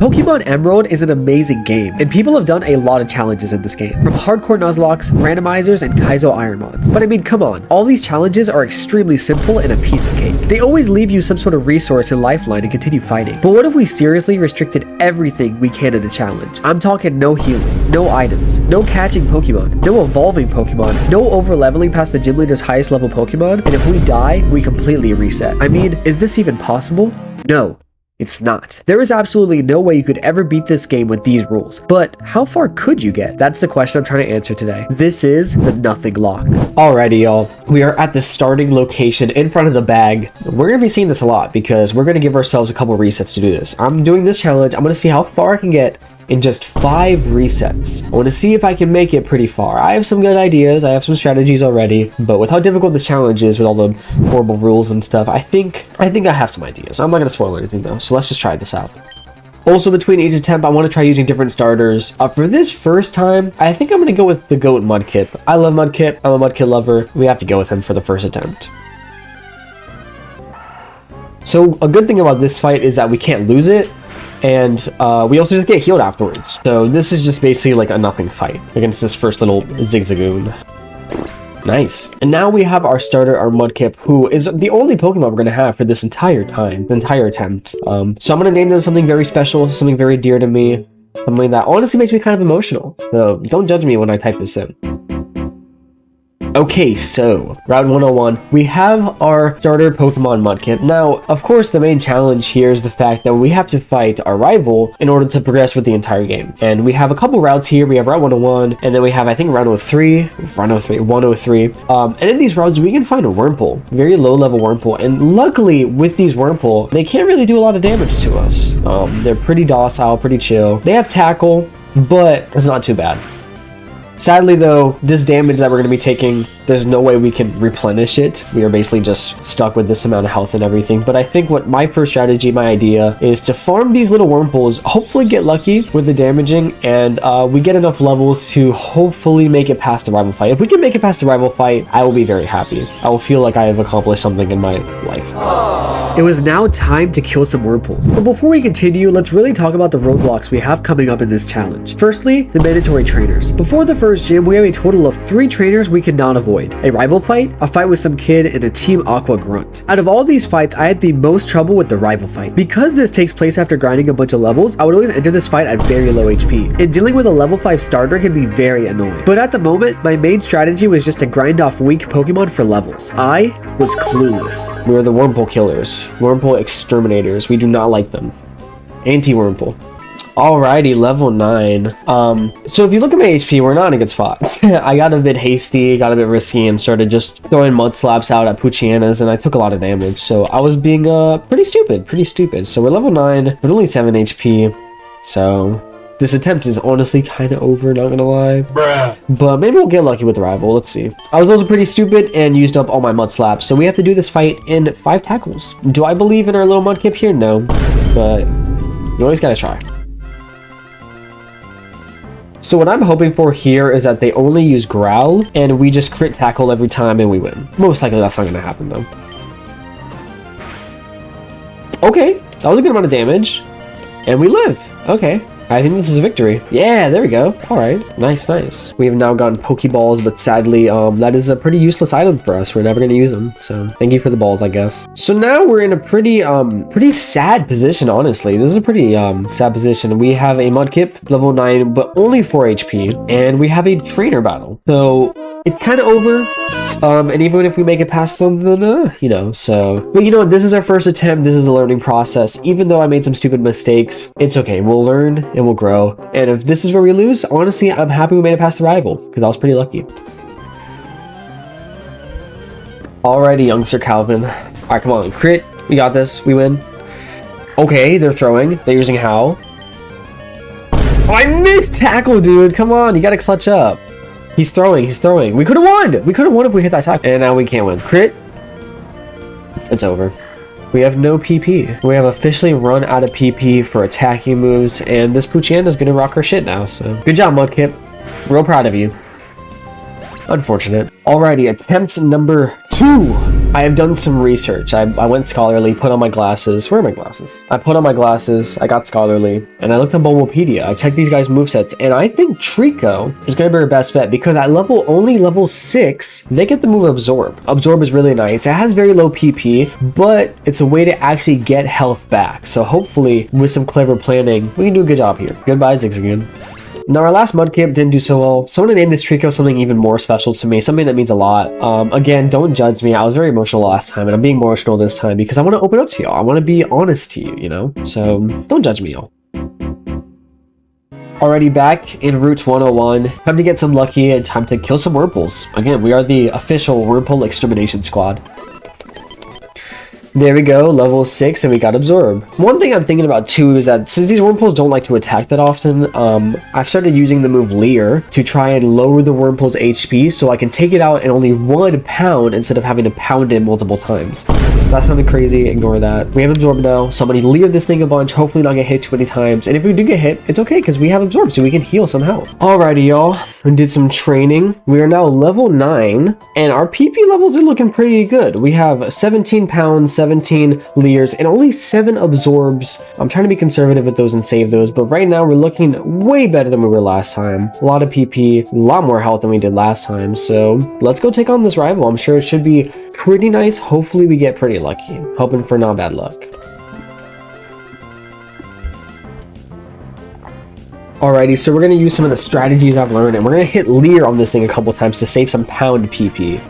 Pokemon Emerald is an amazing game, and people have done a lot of challenges in this game, from hardcore Nuzlockes, randomizers, and Kaizo Ironmons. But I mean, come on, all these challenges are extremely simple and a piece of cake. They always leave you some sort of resource and lifeline to continue fighting. But what if we seriously restricted everything we can in a challenge? I'm talking no healing, no items, no catching Pokemon, no evolving Pokemon, no over-leveling past the gym leader's highest level Pokemon, and if we die, we completely reset. I mean, is this even possible? No. It's not. There is absolutely no way you could ever beat this game with these rules. But how far could you get? That's the question I'm trying to answer today. This is the Nothinglocke. Alrighty, y'all. We are at the starting location in front of the bag. We're going to be seeing this a lot because we're going to give ourselves a couple resets to do this. I'm doing this challenge. I'm going to see how far I can get in just 5 resets. I want to see if I can make it pretty far. I have some good ideas, I have some strategies already, but with how difficult this challenge is with all the horrible rules and stuff, I think I have some ideas. I'm not going to spoil anything though, so let's just try this out. Also, between each attempt, I want to try using different starters. For this first time, I think I'm going to go with the GOAT Mudkip. I love Mudkip, I'm a Mudkip lover. We have to go with him for the first attempt. So a good thing about this fight is that we can't lose it, and we also just get healed afterwards. So this is just basically like a nothing fight against this first little Zigzagoon. Nice. And now we have our starter, our Mudkip, who is the only Pokemon we're going to have for this entire time, the entire attempt. So I'm going to name them something very special, something very dear to me, something that honestly makes me kind of emotional. So don't judge me when I type this in. Okay, so Route 101, we have our starter Pokemon Mudkip. Now, of course, the main challenge here is the fact that we have to fight our rival in order to progress with the entire game. And we have a couple routes here. We have Route 101, and then we have, I think, Route 103. And in these routes, we can find a Wurmple, very low-level Wurmple. And luckily, with these Wurmple, they can't really do a lot of damage to us. They're pretty docile, pretty chill. They have Tackle, but it's not too bad. Sadly though, this damage that we're going to be taking, there's no way we can replenish it. We are basically just stuck with this amount of health and everything. But I think what my first strategy, my idea, is to farm these little Wurmples, hopefully get lucky with the damaging, and we get enough levels to hopefully make it past the rival fight. If we can make it past the rival fight, I will be very happy. I will feel like I have accomplished something in my life. It was now time to kill some Wurmples. But before we continue, let's really talk about the roadblocks we have coming up in this challenge. Firstly, the mandatory trainers. Before the first gym, we have a total of 3 trainers we cannot avoid. A rival fight, a fight with some kid, and a Team Aqua grunt. Out of all these fights, I had the most trouble with the rival fight. Because this takes place after grinding a bunch of levels, I would always enter this fight at very low HP. And dealing with a level 5 starter can be very annoying. But at the moment, my main strategy was just to grind off weak Pokemon for levels. I was clueless. We are the Wurmple killers. Wurmple exterminators. We do not like them. Anti-Wurmple. Alrighty, level 9. So if you look at my HP, we're not in a good spot. I got a bit hasty, got a bit risky, and started just throwing mud slaps out at Poochyana's, and I took a lot of damage. So I was being pretty stupid. So we're level 9, but only 7 HP. So this attempt is honestly kind of over, not gonna lie. Bruh. But maybe we'll get lucky with the rival, let's see. I was also pretty stupid and used up all my mud slaps, so we have to do this fight in 5 tackles. Do I believe in our little Mudkip here? No, but you always gotta try. So what I'm hoping for here is that they only use Growl, and we just crit tackle every time and we win. Most likely that's not going to happen though. Okay, that was a good amount of damage. And we live. Okay, I think this is a victory. Yeah, there we go. Alright, nice. We have now gotten Pokeballs, but sadly, that is a pretty useless item for us. We're never going to use them, so thank you for the balls, I guess. So now we're in a pretty sad position, honestly. This is a pretty sad position. We have a Mudkip, level 9, but only 4 HP, and we have a trainer battle. So it's kind of over. And even if we make it past them, then, you know, so. But you know, this is our first attempt. This is the learning process. Even though I made some stupid mistakes, it's okay. We'll learn and we'll grow. And if this is where we lose, honestly, I'm happy we made it past the rival because I was pretty lucky. Alrighty, youngster Calvin. Alright, come on. Crit. We got this. We win. Okay, they're throwing. They're using Howl. Oh, I missed tackle, dude. Come on. You got to clutch up. He's throwing. We could have won. We could have won if we hit that tackle. And now we can't win. Crit. It's over. We have no PP. We have officially run out of PP for attacking moves, and this Poochyena is gonna rock our shit now, so. Good job, Mudkip. Real proud of you. Unfortunate. Alrighty, attempt number 2. I have done some research. I went scholarly, put on my glasses. Where are my glasses? I put on my glasses, I got scholarly, and I looked on Bulbapedia. I checked these guys' movesets, and I think Trico is going to be our best bet because at only level 6, they get the move Absorb. Absorb is really nice. It has very low PP, but it's a way to actually get health back. So hopefully, with some clever planning, we can do a good job here. Goodbye, Zigzagoon. Now, our last mudkip didn't do so well, so I'm going to name this Trico something even more special to me, something that means a lot. Again, don't judge me. I was very emotional last time, and I'm being more emotional this time because I want to open up to y'all. I want to be honest to you, you know? So, don't judge me, y'all. Already back in Route 101. Time to get some lucky and time to kill some Wurmples. Again, we are the official Wurmple Extermination Squad. There we go, level 6, and we got Absorb. One thing I'm thinking about too is that since these Wurmples don't like to attack that often, I've started using the move Leer to try and lower the Wurmple's HP so I can take it out in only 1 pound instead of having to pound it multiple times. That sounded crazy, ignore that. We have Absorb now, so I'm going to Leer this thing a bunch, hopefully not get hit too many times. And if we do get hit, it's okay because we have Absorb so we can heal somehow. Alrighty, y'all. We did some training. We are now level 9, and our PP levels are looking pretty good. We have 17 pounds, 17 Leers, and only 7 Absorbs. I'm trying to be conservative with those and save those, but right now we're looking way better than we were last time. A lot of PP, a lot more health than we did last time, so let's go take on this rival. I'm sure it should be pretty nice. Hopefully we get pretty lucky. Hoping for not bad luck. Alrighty, so we're going to use some of the strategies I've learned, and we're going to hit Leer on this thing a couple times to save some pound PP.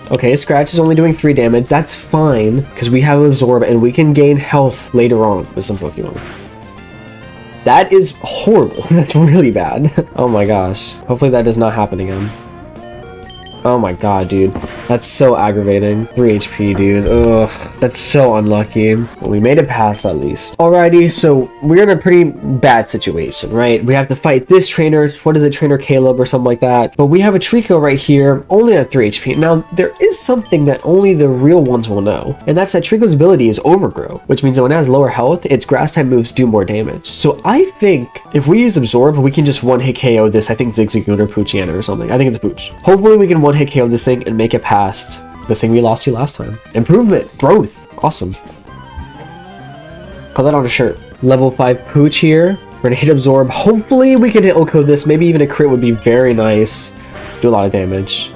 Okay, Scratch is only doing 3 damage. That's fine, because we have Absorb, and we can gain health later on with some Pokemon. That is horrible. That's really bad. Oh my gosh. Hopefully that does not happen again. Oh my god, dude. That's so aggravating. 3 HP, dude. Ugh. That's so unlucky. Well, we made it past at least. Alrighty, so we're in a pretty bad situation, right? We have to fight this trainer. What is it? Trainer Caleb or something like that. But we have a Trico right here, only at 3 HP. Now, there is something that only the real ones will know. And that's that Trico's ability is Overgrow, which means that when it has lower health, its grass type moves do more damage. So I think if we use Absorb, we can just one-hit KO this. I think Zigzagoon or Poochyena or something. I think it's Pooch. Hopefully we can one-hit KO this thing and make it past the thing we lost to last time. Improvement, growth, awesome. Put that on a shirt. Level 5 Pooch here. We're gonna hit Absorb. Hopefully we can hit Oko this. Maybe even a crit would be very nice. Do a lot of damage.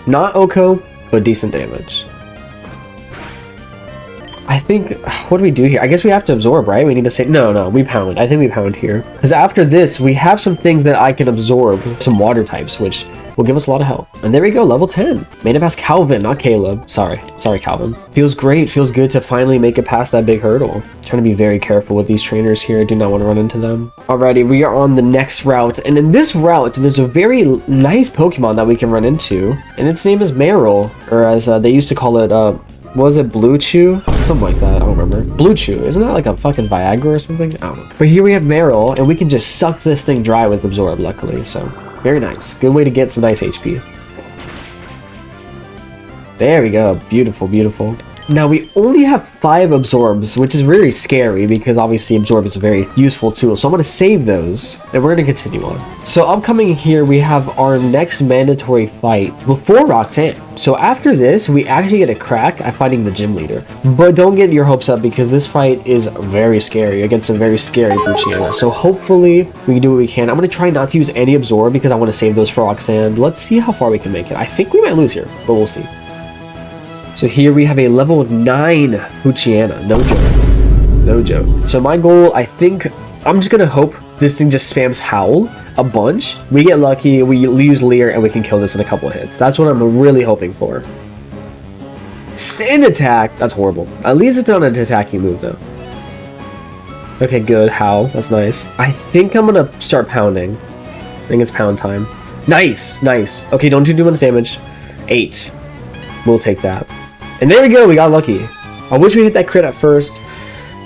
Not Oko, but decent damage. I think, what do we do here? I guess we have to Absorb, right? We need to say, no, we pound. I think we pound here. Because after this, we have some things that I can absorb, some water types, which will give us a lot of health. And there we go, level 10. Made it past Calvin, not Caleb. Sorry, Calvin. Feels great, feels good to finally make it past that big hurdle. Trying to be very careful with these trainers here. I do not want to run into them. Alrighty, we are on the next route. And in this route, there's a very nice Pokemon that we can run into. And its name is Meryl, or as they used to call it, was it Blue Chew? Something like that, I don't remember. Blue Chew, isn't that like a fucking Viagra or something? I don't know. But here we have Meryl, and we can just suck this thing dry with Absorb, luckily, so very nice. Good way to get some nice HP. There we go, beautiful, beautiful. Now we only have 5 Absorbs, which is really scary because obviously Absorb is a very useful tool. So I'm going to save those and we're going to continue on. So upcoming here, we have our next mandatory fight before Roxanne. So after this, we actually get a crack at fighting the gym leader. But don't get your hopes up because this fight is very scary against a very scary Poochyena. So hopefully we can do what we can. I'm going to try not to use any Absorb because I want to save those for Roxanne. Let's see how far we can make it. I think we might lose here, but we'll see. So here we have a level 9 Poochyena. No joke. No joke. So my goal, I think, I'm just going to hope this thing just spams Howl a bunch. We get lucky, we use Leer, and we can kill this in a couple of hits. That's what I'm really hoping for. Sand Attack! That's horrible. At least it's not an attacking move, though. Okay, good. Howl. That's nice. I think I'm going to start pounding. I think it's pound time. Nice! Nice. Okay, don't do too much damage. 8. We'll take that. And there we go, we got lucky. I wish we hit that crit at first.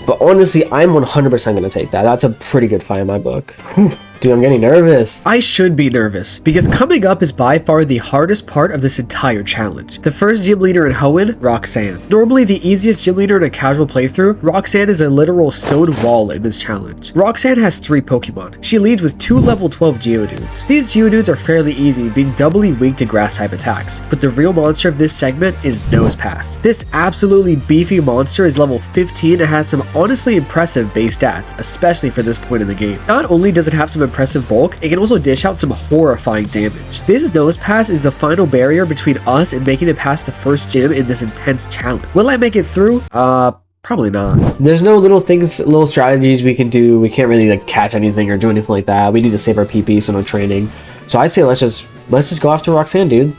But honestly, I'm 100% going to take that. That's a pretty good fight in my book. Whew. Dude, I'm getting nervous. I should be nervous, because coming up is by far the hardest part of this entire challenge. The first gym leader in Hoenn, Roxanne. Normally the easiest gym leader in a casual playthrough, Roxanne is a literal stone wall in this challenge. Roxanne has 3 Pokemon. She leads with 2 level 12 Geodudes. These Geodudes are fairly easy, being doubly weak to grass type attacks, but the real monster of this segment is Nosepass. This absolutely beefy monster is level 15 and has some honestly impressive base stats, especially for this point in the game. Not only does it have some impressive bulk, it can also dish out some horrifying damage. This Nosepass is the final barrier between us and making it past the first gym in this intense challenge. Will I make it through? Probably not. There's no little things, little strategies we can do. We can't really like catch anything or do anything like that. We need to save our PP, so no training. So I say let's just go after Roxanne, dude.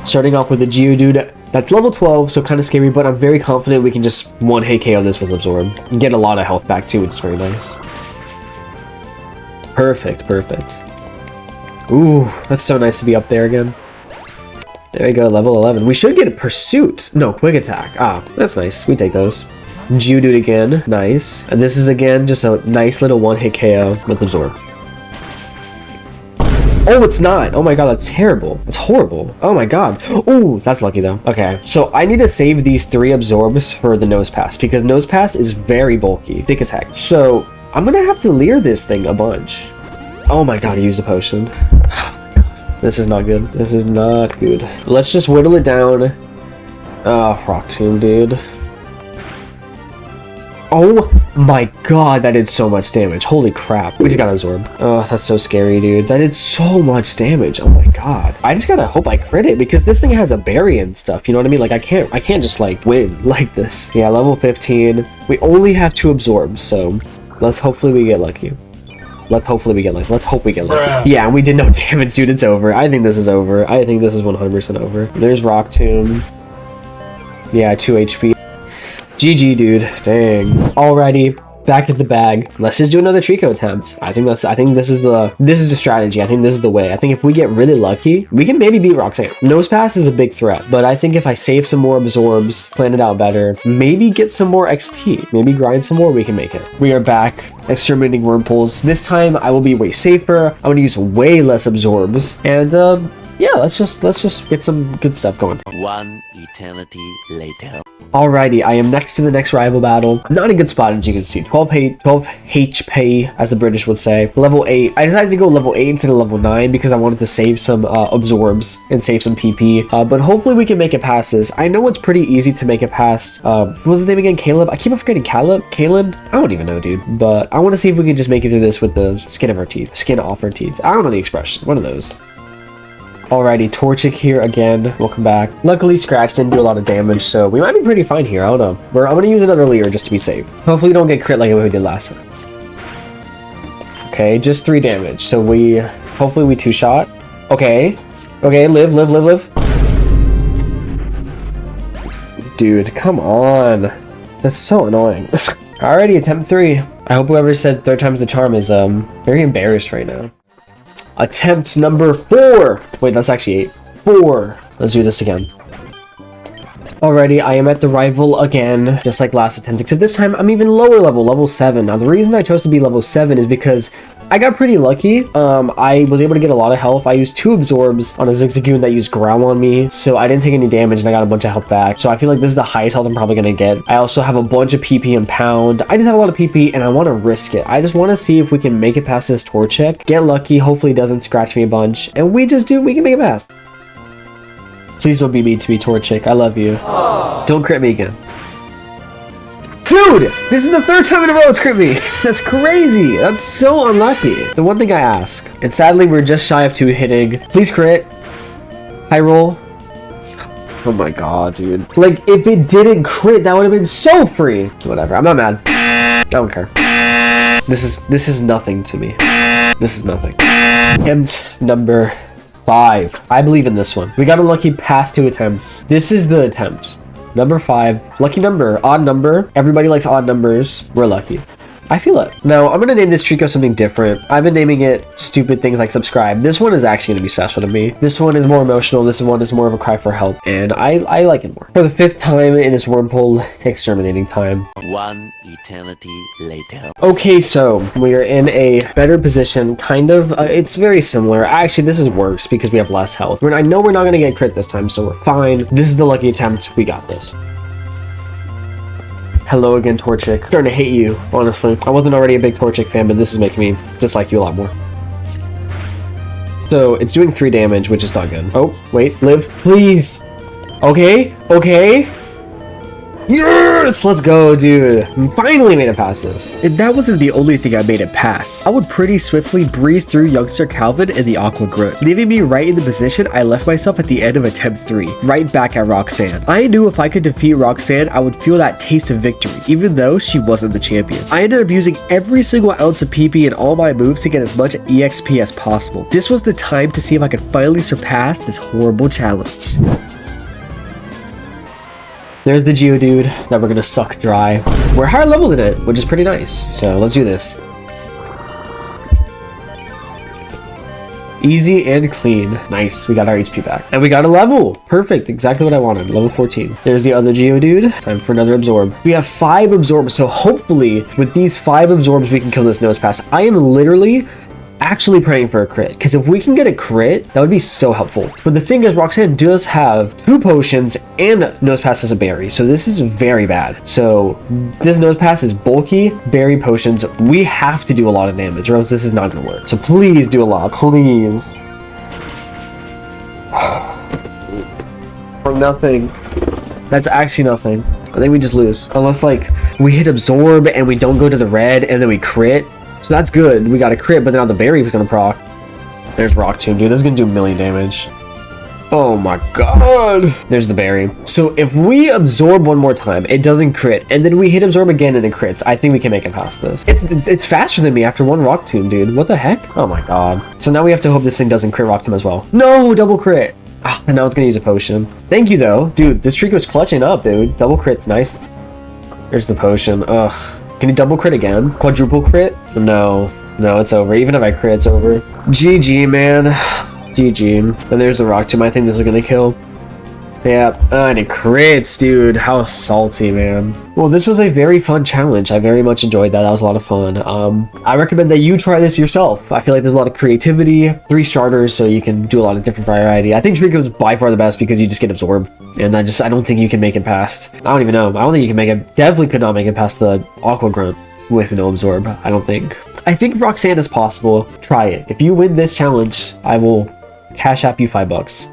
Starting off with a Geodude that's level 12, so kind of scary, but I'm very confident we can just one-hit KO this with Absorb and get a lot of health back too, which is very nice. Perfect, perfect. Ooh, that's so nice to be up there again. There we go, level 11. We should get a Pursuit. No, Quick Attack. Ah, that's nice. We take those. Geodude again. Nice. And this is again just a nice little one-hit KO with Absorb. Oh, it's not. Oh my god, that's terrible. That's horrible. Oh my god. Oh, that's lucky though. Okay, so I need to save these 3 Absorbs for the Nosepass because Nosepass is very bulky. Thick attack. So I'm gonna have to leer this thing a bunch. Oh my god, I used a potion. This is not good. This is not good. Let's just whittle it down. Oh, Rock Tomb, dude. Oh my god, that did so much damage. Holy crap. We just got Absorb. Oh, that's so scary, dude. That did so much damage. Oh my god. I just gotta hope I crit it because this thing has a berry and stuff. You know what I mean? Like, I can't just like win like this. Yeah, level 15. We only have 2 Absorbs, so let's hopefully we get lucky. Let's hopefully we get lucky. Let's hope we get lucky. Yeah, we did no damage, dude. It's over. I think this is over. I think this is 100% over. There's Rock Tomb. Yeah, 2 HP. GG, dude. Dang. Alrighty, back at the bag. Let's just do another Trico attempt. I think this is the strategy. I think this is the way. I think if we get really lucky, we can maybe beat Roxanne. Nosepass is a big threat, but I think if I save some more Absorbs, plan it out better, maybe get some more XP, maybe grind some more, we can make it. We are back, exterminating Wurmpools. This time I will be way safer. I'm gonna use way less Absorbs, and yeah, let's just get some good stuff going. One eternity later. Alrighty, I am next to the next rival battle. I'm not in a good spot, as you can see. 12 HP, as the British would say. Level 8. I decided to go level 8 instead of level 9 because I wanted to save some Absorbs and save some PP. But hopefully we can make it past this. I know it's pretty easy to make it past. What was his name again? Caleb? I keep on forgetting Kalen? I don't even know, dude. But I want to see if we can just make it through this with the skin of our teeth. Skin off our teeth. I don't know the expression. One of those. Alrighty, Torchic here again. Welcome back. Luckily, Scratch didn't do a lot of damage, so we might be pretty fine here. I don't know. I'm gonna use another Leer just to be safe. Hopefully, we don't get crit like we did last time. Okay, just 3 damage. So hopefully we 2-shot. Okay. Okay, live. Dude, come on. That's so annoying. Alrighty, attempt 3. I hope whoever said 3rd time's the charm is very embarrassed right now. Attempt number 4. Wait, that's actually 8. 4. Let's do this again. Alrighty, I am at the rival again, just like last attempt, except this time I'm even lower level 7. Now, the reason I chose to be level 7 is because I got pretty lucky. I was able to get a lot of health. I used 2 Absorbs on a Zigzagoon that used Growl on me, so I didn't take any damage and I got a bunch of health back. So I feel like this is the highest health I'm probably going to get. I also have a bunch of PP and Pound. I didn't have a lot of PP and I want to risk it. I just want to see if we can make it past this Torchic, get lucky, hopefully it doesn't scratch me a bunch, and we can make it past. Please don't be mean to me, Torchic. I love you. Aww. Don't crit me again. Dude! This is the 3rd time in a row it's crit me! That's crazy! That's so unlucky. The one thing I ask, and sadly we're just shy of 2 hitting. Please crit. High roll. Oh my god, dude. Like, if it didn't crit, that would have been so free. Whatever, I'm not mad. I don't care. This is nothing to me. This is nothing. And number 5. I believe in this one. We got unlucky past 2 attempts. This is the attempt. Number 5. Lucky number. Odd number. Everybody likes odd numbers. We're lucky. I feel it. Now, I'm gonna name this Trico something different. I've been naming it stupid things like subscribe. This one is actually gonna be special to me. This one is more emotional. This one is more of a cry for help, and I like it more. For the 5th time, it is wormhole exterminating time. One eternity later. Okay, so we are in a better position, kind of. It's very similar. Actually, this is worse because we have less health. I know we're not going to get crit this time, so we're fine. This is the lucky attempt. We got this. Hello again, Torchic. Starting to hate you, honestly. I wasn't already a big Torchic fan, but this is making me dislike you a lot more. So, it's doing 3 damage, which is not good. Oh, wait, live, please. Okay, okay. Yes! Let's go, dude. Finally made it past this. And that wasn't the only thing I made it past. I would pretty swiftly breeze through youngster Calvin and the Aqua Grunt, leaving me right in the position I left myself at the end of attempt 3, right back at Roxanne. I knew if I could defeat Roxanne, I would feel that taste of victory, even though she wasn't the champion. I ended up using every single ounce of PP in all my moves to get as much EXP as possible. This was the time to see if I could finally surpass this horrible challenge. There's the Geodude that we're gonna suck dry. We're higher level than it, which is pretty nice. So let's do this. Easy and clean. Nice, we got our HP back. And we got a level. Perfect, exactly what I wanted. Level 14. There's the other Geodude. Time for another Absorb. We have 5 Absorbs, so hopefully with these 5 Absorbs we can kill this Nose Pass. I am literally actually praying for a crit, because if we can get a crit, that would be so helpful. But the thing is, Roxanne does have 2 potions and Nose Pass as a berry, so this is very bad. So this Nose Pass is bulky, berry potions. We have to do a lot of damage, or else this is not going to work. So please do a lot, please. For nothing. That's actually nothing. I think we just lose, unless like we hit Absorb and we don't go to the red and then we crit. So that's good. We got a crit, but now the berry was gonna proc. There's Rock Tomb, dude. This is gonna do a million damage. Oh my god. There's the berry. So if we absorb one more time, it doesn't crit, and then we hit absorb again and it crits, I think we can make it past this. It's faster than me after 1 Rock Tomb, dude. What the heck? Oh my god. So now we have to hope this thing doesn't crit Rock Tomb as well. No, double crit. Ah, and now it's gonna use a potion. Thank you though. Dude, this streak was clutching up, dude. Double crit's nice. There's the potion. Ugh. Can you double crit again? Quadruple crit? No, it's over. Even if I crit, it's over. GG, man. GG. And there's the Rock Tomb. I think this is gonna kill. Yeah, and it crits, dude. How salty, man. Well, this was a very fun challenge. I very much enjoyed that. That was a lot of fun. I recommend that you try this yourself. I feel like there's a lot of creativity. 3 starters, so you can do a lot of different variety. I think Trico is by far the best because you just get absorbed. And I don't think you can make it past. I don't even know. I don't think you can make it. Definitely could not make it past the Aqua Grunt with no absorb. I don't think. I think Roxanne is possible. Try it. If you win this challenge, I will cash app you $5.